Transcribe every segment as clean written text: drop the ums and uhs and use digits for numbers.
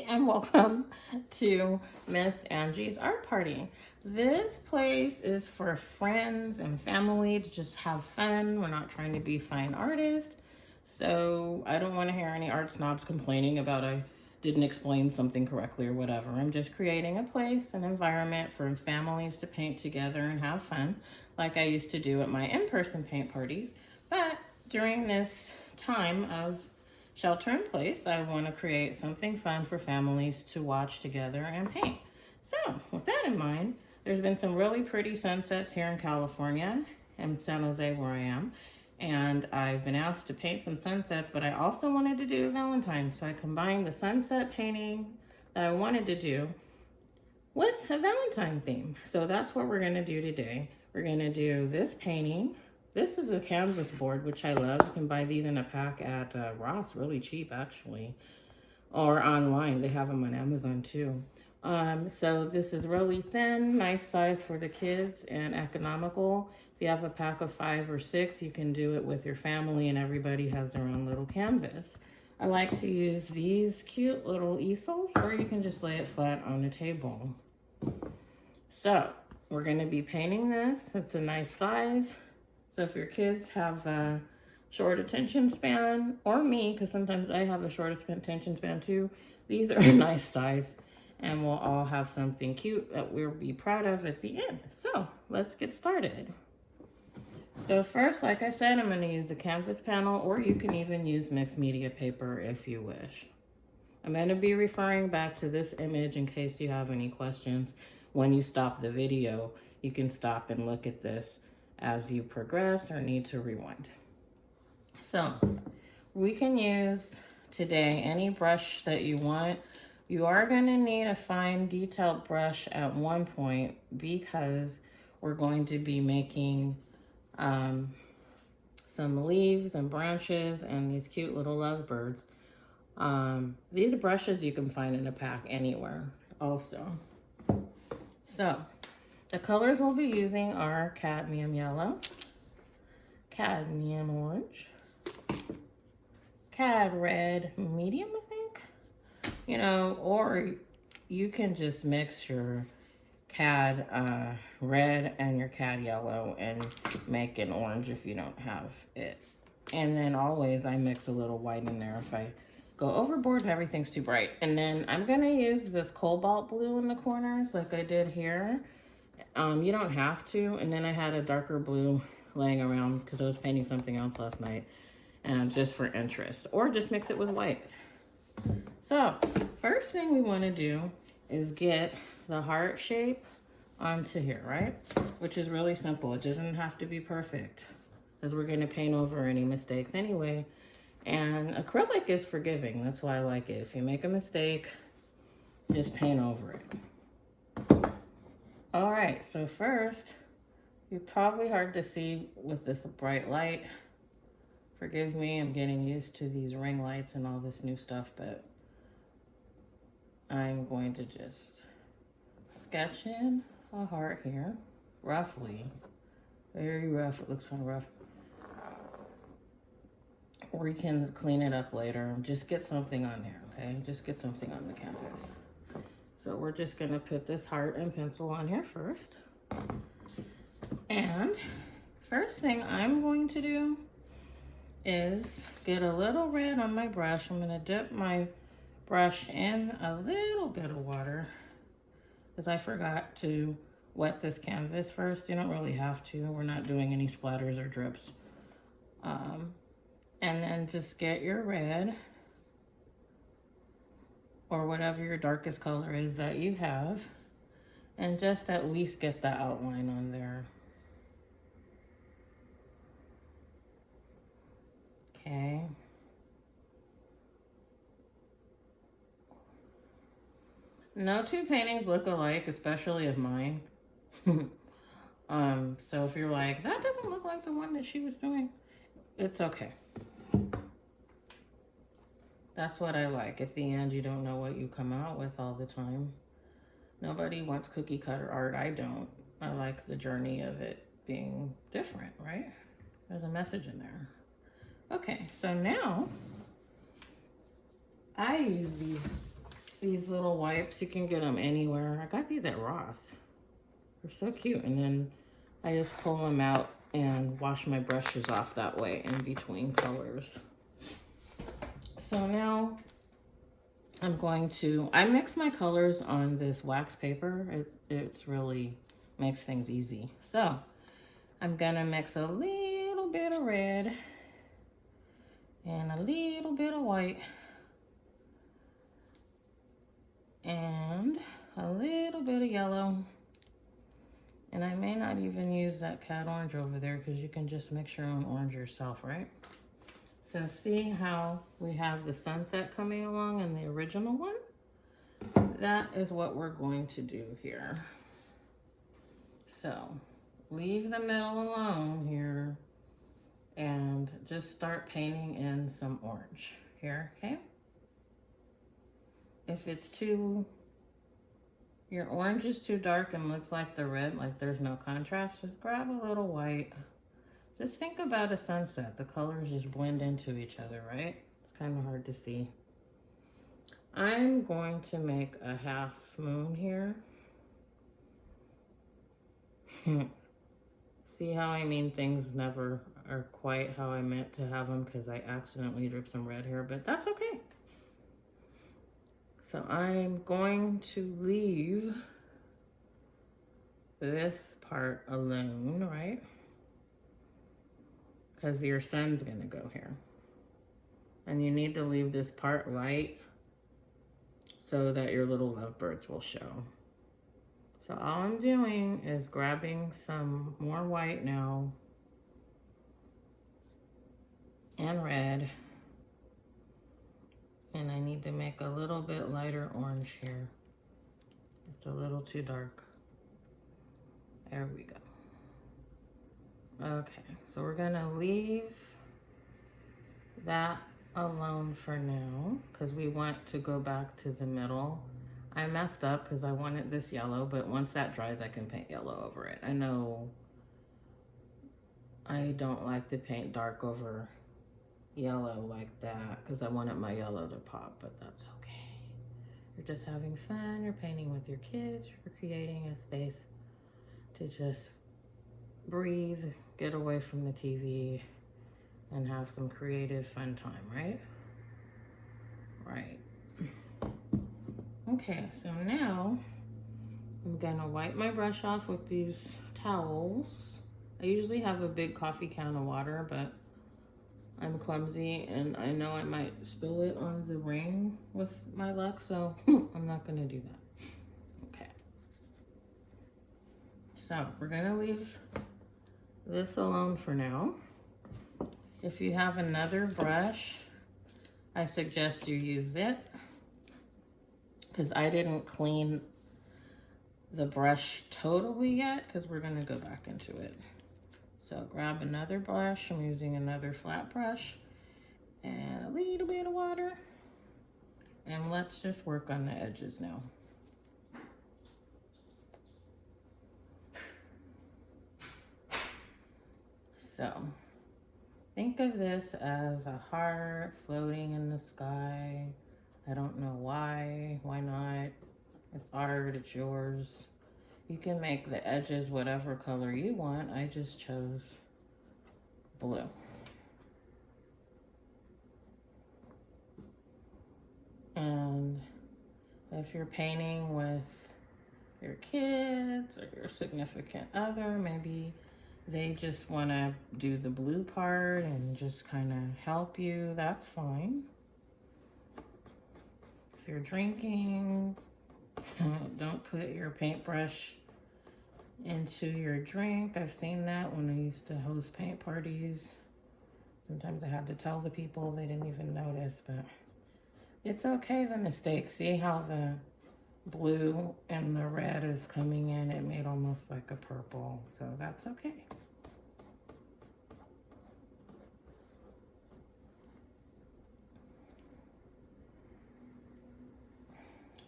and welcome to Miss Angie's art party. This place is for friends and family to just have fun. We're not trying to be fine artists. So I don't want to hear any art snobs complaining about I didn't explain something correctly or whatever. I'm just creating a place, an environment for families to paint together and have fun like I used to do at my in-person paint parties. But during this time of shelter in place, I want to create something fun for families to watch together and paint. So with that in mind, there's been some really pretty sunsets here in California and San Jose where I am. And I've been asked to paint some sunsets, but I also wanted to do Valentines. So I combined the sunset painting that I wanted to do with a Valentine theme. So that's what we're gonna do today. We're gonna do this painting. This is a canvas board, which I love. You can buy these in a pack at Ross, really cheap actually, or online. They have them on Amazon too. So this is really thin, nice size for the kids and economical. If you have a pack of 5 or 6, you can do it with your family and everybody has their own little canvas. I like to use these cute little easels, or you can just lay it flat on the table. So we're gonna be painting this. It's a nice size. So if your kids have a short attention span, or me, because sometimes I have a short attention span too, these are a nice size, and we'll all have something cute that we'll be proud of at the end. So let's get started. So first, like I said, I'm going to use a canvas panel, or you can even use mixed media paper if you wish. I'm going to be referring back to this image in case you have any questions. When you stop the video, you can stop and look at this as you progress or need to rewind. So we can use today any brush that you want. You are going to need a fine detailed brush at one point because we're going to be making some leaves and branches and these cute little lovebirds. These brushes you can find in a pack anywhere also. So the colors we'll be using are cadmium yellow, cadmium orange, cad red medium, I think. You know, or you can just mix your cad red and your cad yellow and make an orange if you don't have it. And then always I mix a little white in there if I go overboard and everything's too bright. And then I'm gonna use this cobalt blue in the corners like I did here. You don't have to. And then I had a darker blue laying around because I was painting something else last night, and just for interest, or just mix it with white. So first thing we want to do is get the heart shape onto here, right? Which is really simple. It doesn't have to be perfect because we're going to paint over any mistakes anyway. And acrylic is forgiving. That's why I like it. If you make a mistake, just paint over it. All right, so first, you're probably hard to see with this bright light. Forgive me, I'm getting used to these ring lights and all this new stuff, but I'm going to just sketch in a heart here, roughly. Very rough, it looks kind of rough. Or you can clean it up later. Just get something on there, okay? Just get something on the canvas. So we're just gonna put this heart and pencil on here first. And first thing I'm going to do is get a little red on my brush. I'm gonna dip my brush in a little bit of water because I forgot to wet this canvas first. You don't really have to. We're not doing any splatters or drips. And then just get your red, or whatever your darkest color is that you have, and just at least get the outline on there. Okay. No two paintings look alike, especially of mine. So if you're like, that doesn't look like the one that she was doing, it's okay. That's what I like. At the end, you don't know what you come out with all the time. Nobody wants cookie cutter art. I don't. I like the journey of it being different, right? There's a message in there. Okay, so now I use these these little wipes. You can get them anywhere. I got these at Ross. They're so cute. And then I just pull them out and wash my brushes off that way in between colors. So now I mix my colors on this wax paper. It's really makes things easy. So I'm gonna mix a little bit of red and a little bit of white and a little bit of yellow. And I may not even use that cat orange over there because you can just mix your own orange yourself, right? So see how we have the sunset coming along in the original one? That is what we're going to do here. So leave the middle alone here and just start painting in some orange here, okay? If your orange is too dark and looks like the red, like there's no contrast, just grab a little white. Just think about a sunset. The colors just blend into each other, right? It's kind of hard to see. I'm going to make a half moon here. See how I mean things never are quite how I meant to have them because I accidentally dripped some red here, but that's okay. So I'm going to leave this part alone, right? Because your sun's gonna go here. And you need to leave this part light so that your little lovebirds will show. So all I'm doing is grabbing some more white now and red. And I need to make a little bit lighter orange here. It's a little too dark. There we go. Okay, so we're gonna leave that alone for now because we want to go back to the middle. I messed up because I wanted this yellow, but once that dries, I can paint yellow over it. I know I don't like to paint dark over yellow like that because I wanted my yellow to pop, but that's okay. You're just having fun, you're painting with your kids, you're creating a space to just breathe, get away from the TV, and have some creative fun time, right? Right. Okay, so now I'm gonna wipe my brush off with these towels. I usually have a big coffee can of water, but I'm clumsy and I know I might spill it on the ring with my luck, so I'm not gonna do that. Okay. So we're gonna leave this alone for now. If you have another brush, I suggest you use it because I didn't clean the brush totally yet because we're gonna go back into it. So grab another brush. I'm using another flat brush and a little bit of water. And let's just work on the edges now. So think of this as a heart floating in the sky. I don't know why not? It's art, it's yours. You can make the edges whatever color you want. I just chose blue. And if you're painting with your kids or your significant other, maybe they just want to do the blue part and just kind of help you, that's fine. If you're drinking, don't put your paintbrush into your drink. I've seen that when I used to host paint parties. Sometimes I had to tell the people, they didn't even notice, but it's okay, the mistake. See how the blue and the red is coming in? It made almost like a purple, so that's okay.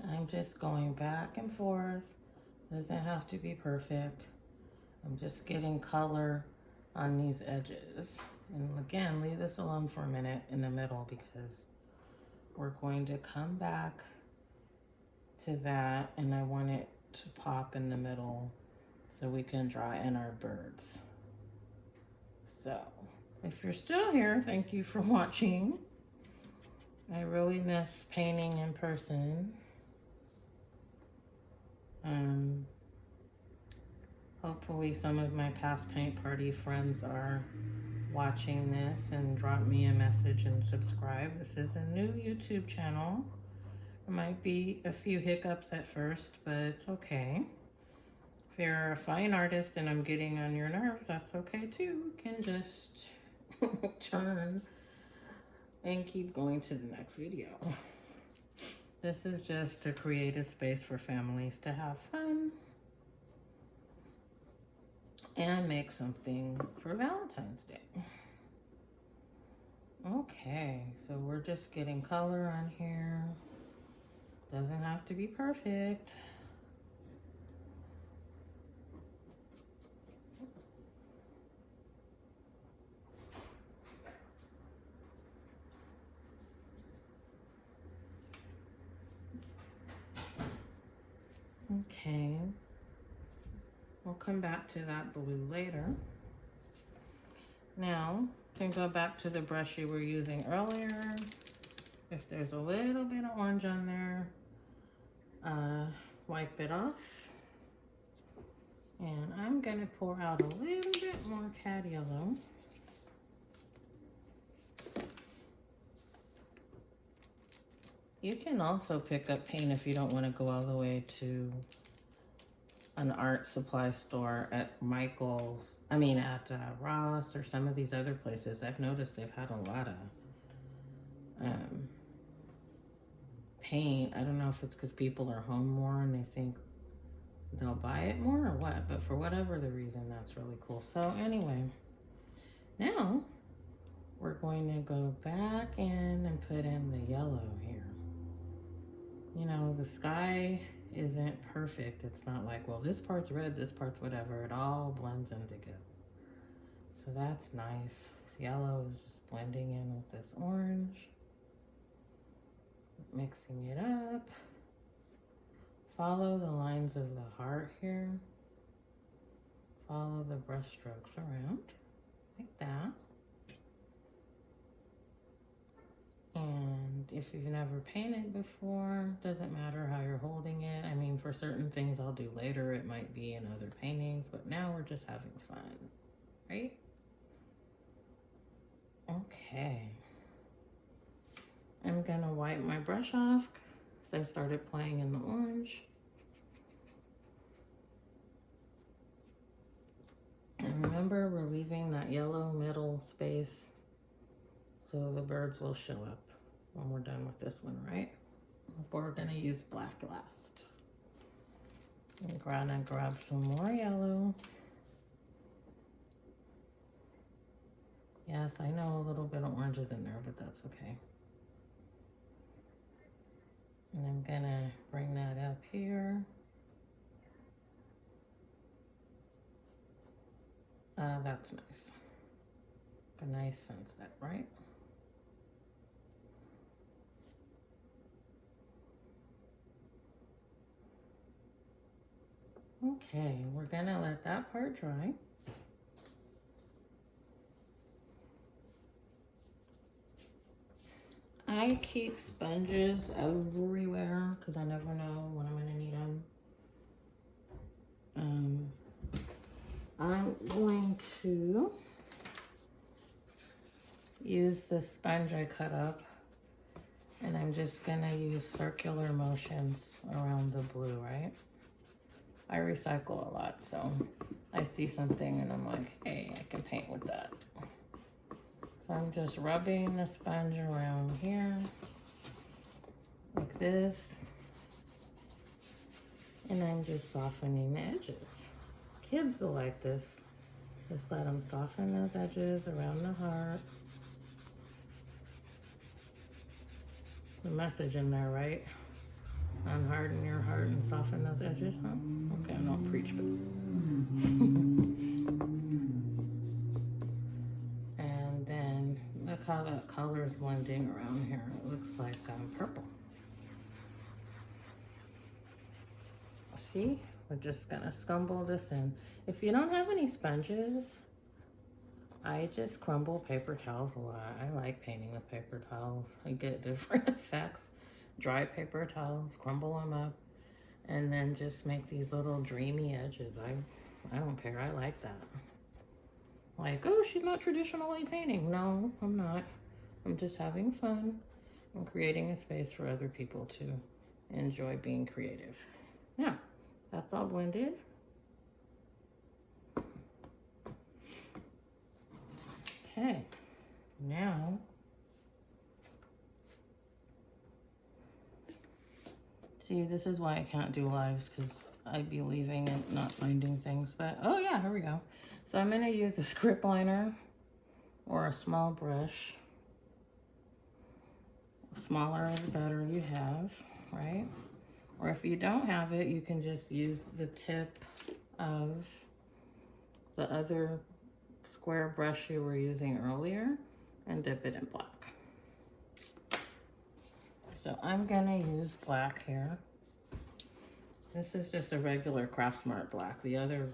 I'm just going back and forth. Doesn't have to be perfect. I'm just getting color on these edges. And again, leave this alone for a minute in the middle because we're going to come back to that, and I want it to pop in the middle so we can draw in our birds. So if you're still here, thank you for watching. I really miss painting in person. Hopefully some of my past paint party friends are watching this and drop me a message and subscribe. This is a new YouTube channel. There might be a few hiccups at first, but it's okay. If you're a fine artist and I'm getting on your nerves, that's okay too. You can just turn and keep going to the next video. This is just to create a space for families to have fun and make something for Valentine's Day. Okay, so we're just getting color on here. Doesn't have to be perfect. Okay, we'll come back to that blue later. Now, you can go back to the brush you were using earlier. If there's a little bit of orange on there, wipe it off. And I'm gonna pour out a little bit more cad yellow. You can also pick up paint if you don't want to go all the way to an art supply store at at Ross or some of these other places. I've noticed they've had a lot of paint. I don't know if it's because people are home more and they think they'll buy it more or what, but for whatever the reason, that's really cool. So anyway, now we're going to go back in and put in the yellow here. You know, the sky isn't perfect. It's not like, well, this part's red, this part's whatever. It all blends in together. So that's nice. Yellow is just blending in with this orange. Mixing it up. Follow the lines of the heart here. Follow the brush strokes around, like that. And if you've never painted before, doesn't matter how you're holding it. I mean, for certain things I'll do later, it might be in other paintings, but now we're just having fun, right? Okay. I'm gonna wipe my brush off because I started playing in the orange. And remember, we're leaving that yellow middle space so the birds will show up when we're done with this one, right? We're gonna use black last. I'm gonna grab some more yellow. Yes, I know a little bit of orange is in there, but that's okay. And I'm gonna bring that up here. That's nice. A nice sunset, right? Okay, we're gonna let that part dry. I keep sponges everywhere because I never know when I'm gonna need them. I'm going to use the sponge I cut up, and I'm just gonna use circular motions around the blue, right? I recycle a lot, so I see something and I'm like, hey, I can paint with that. So I'm just rubbing the sponge around here, like this, and I'm just softening the edges. Kids will like this. Just let them soften those edges around the heart. The message in there, right? Unharden your heart and soften those edges, huh? Okay, I don't preach, but... And then look how that color is blending around here. It looks like purple. See, we're just gonna scumble this in. If you don't have any sponges, I just crumble paper towels a lot. I like painting with paper towels. I get different effects. Dry paper towels, crumble them up, and then just make these little dreamy edges. I don't care, I like that. Like, oh, she's not traditionally painting. No, I'm not. I'm just having fun and creating a space for other people to enjoy being creative. Now, that's all blended. Okay, now see, this is why I can't do lives, because I'd be leaving and not finding things. But oh yeah, here we go. So I'm gonna use a script liner or a small brush. The smaller the better you have, right? Or if you don't have it, you can just use the tip of the other square brush you were using earlier and dip it in black. So I'm gonna use black here. This is just a regular Craftsmart black. The other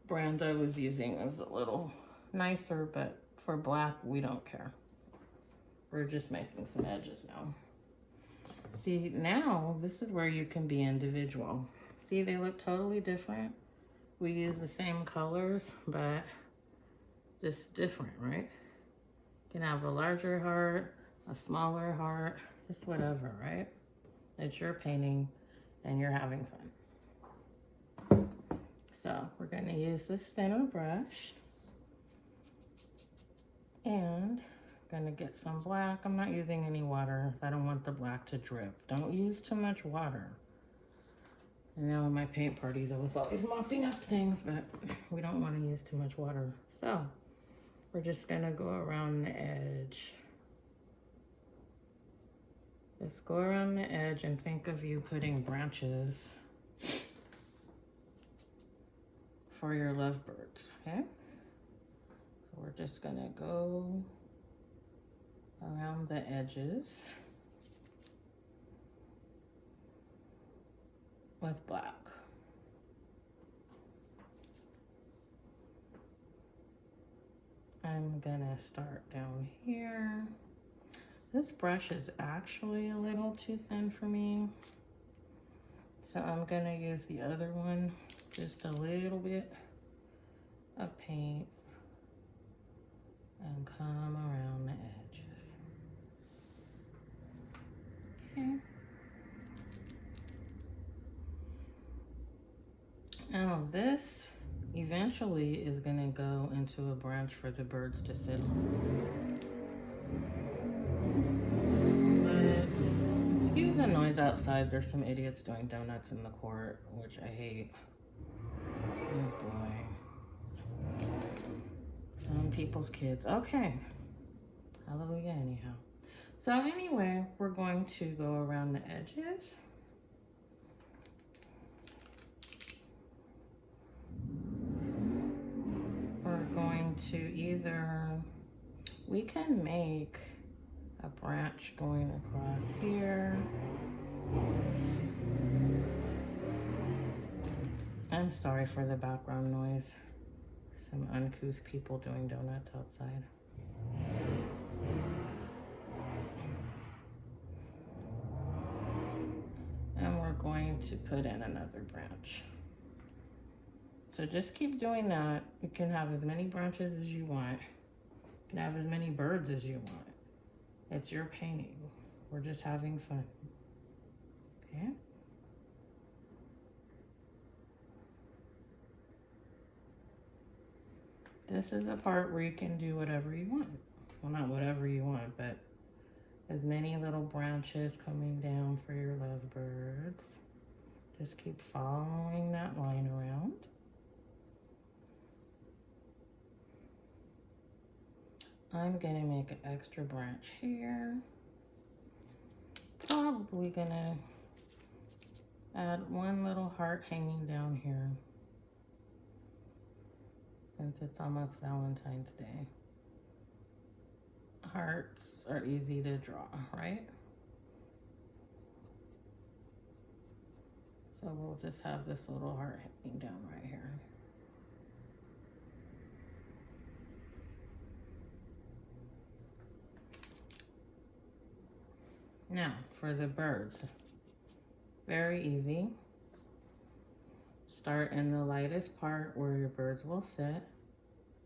brand I was using is a little nicer, but for black, we don't care. We're just making some edges now. See, now this is where you can be individual. See, they look totally different. We use the same colors, but just different, right? You can have a larger heart, a smaller heart, just whatever, right? It's your painting and you're having fun. So we're gonna use this thinner brush and gonna get some black. I'm not using any water. I don't want the black to drip. Don't use too much water. And now in my paint parties, I was always mopping up things, but we don't want to use too much water. So we're just gonna go around the edge. Just go around the edge and think of you putting branches for your lovebirds, okay? So we're just gonna go around the edges with black. I'm gonna start down here. This brush is actually a little too thin for me, so I'm gonna use the other one, just a little bit of paint, and come around the edges. Okay. Now this eventually is gonna go into a branch for the birds to sit on. But excuse the noise outside. There's some idiots doing donuts in the court, which I hate. Oh boy. Some people's kids. Okay. Hallelujah anyhow. So anyway, we're going to go around the edges. We're going to either, we can make a branch going across here. I'm sorry for the background noise. Some uncouth people doing donuts outside. And we're going to put in another branch. So just keep doing that. You can have as many branches as you want. You can have as many birds as you want. It's your painting. We're just having fun. Okay? This is a part where you can do whatever you want. Well, not whatever you want, but as many little branches coming down for your lovebirds. Just keep following that line around. I'm gonna make an extra branch here. Probably gonna add one little heart hanging down here, since it's almost Valentine's Day. Hearts are easy to draw, right? So we'll just have this little heart hanging down right here. Now for the birds, very easy. Start in the lightest part where your birds will sit,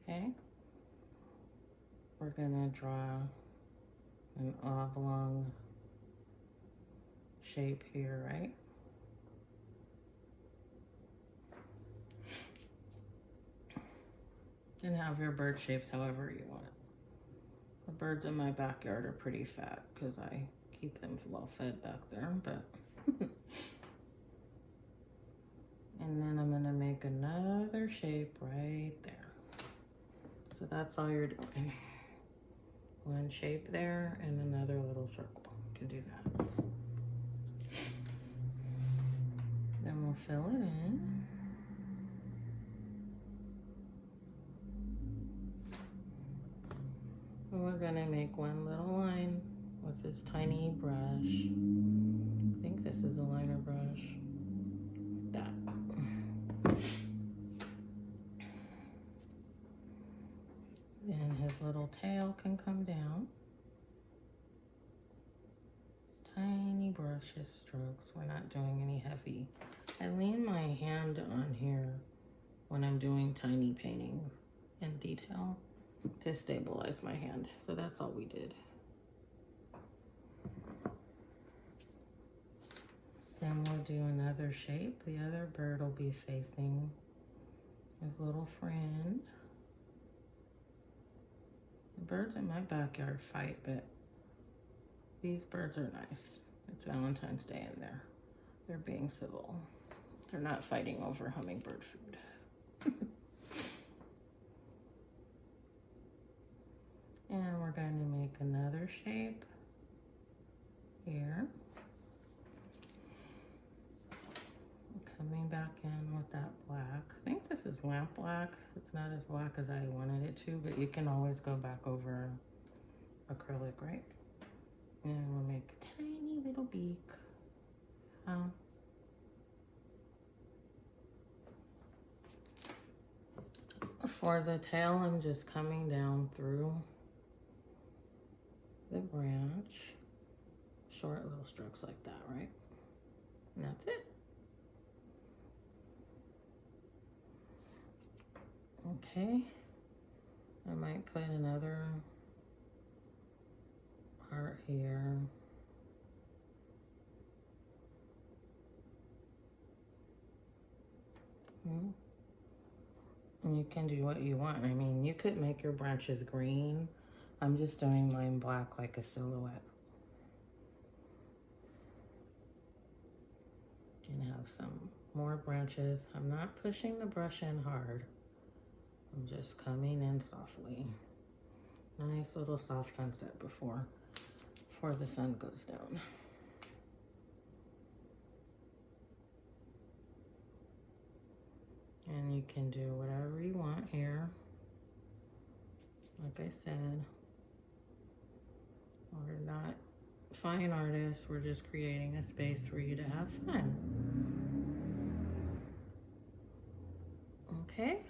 okay? We're gonna draw an oblong shape here, right? You can have your bird shapes however you want. The birds in my backyard are pretty fat because I keep them well fed back there, but and then I'm gonna make another shape right there. So that's all you're doing. One shape there and another little circle. You can do that. Then we'll fill it in. And we're gonna make one little line with this tiny brush. I think this is a liner brush. That. And his little tail can come down. Just tiny brushes strokes. We're not doing any heavy. I lean my hand on here when I'm doing tiny painting in detail to stabilize my hand. So that's all we did. Then we'll do another shape. The other bird will be facing his little friend. The birds in my backyard fight, but these birds are nice. It's Valentine's Day in there. They're being civil. They're not fighting over hummingbird food. And we're going to make another shape here. Coming back in with that black. I think this is lamp black. It's not as black as I wanted it to, but you can always go back over acrylic, right? And we'll make a tiny little beak. For the tail, I'm just coming down through the branch. Short little strokes like that, right? And that's it. Okay, I might put another heart here. And you can do what you want. I mean, you could make your branches green. I'm just doing mine black like a silhouette. You can have some more branches. I'm not pushing the brush in hard. I'm just coming in softly. Nice little soft sunset before the sun goes down. And you can do whatever you want here. Like I said, we're not fine artists. We're just creating a space for you to have fun. Okay?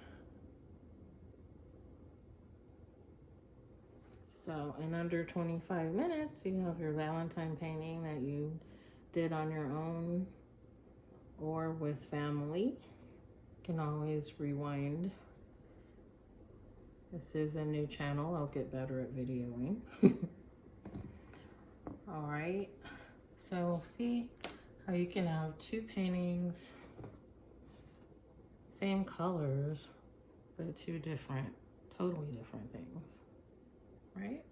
So in under 25 minutes, you have your Valentine painting that you did on your own or with family. You can always rewind. This is a new channel. I'll get better at videoing. All right. So see how you can have two paintings, same colors, but two different, totally different things. Right?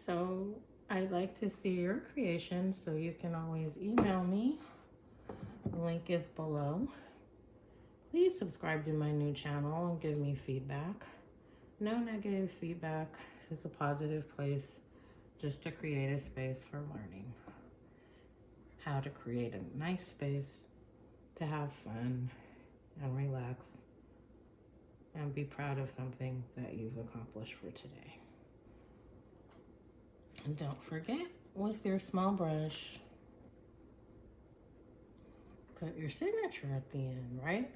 So I'd like to see your creation, so you can always email me. The link is below. Please subscribe to my new channel and give me feedback. No negative feedback. This is a positive place just to create a space for learning how to create a nice space to have fun and relax and be proud of something that you've accomplished for today. And don't forget, with your small brush, put your signature at the end, right?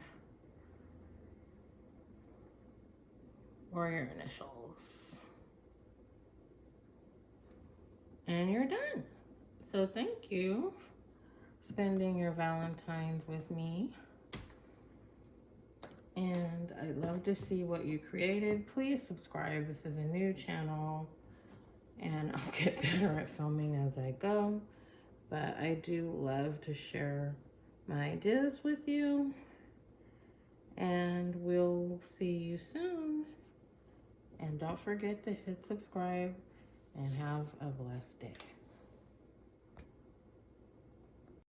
Or your initials. And you're done. So thank you for spending your Valentines with me. And I'd love to see what you created. Please subscribe. This is a new channel and I'll get better at filming as I go. But I do love to share my ideas with you. And we'll see you soon. And don't forget to hit subscribe and have a blessed day.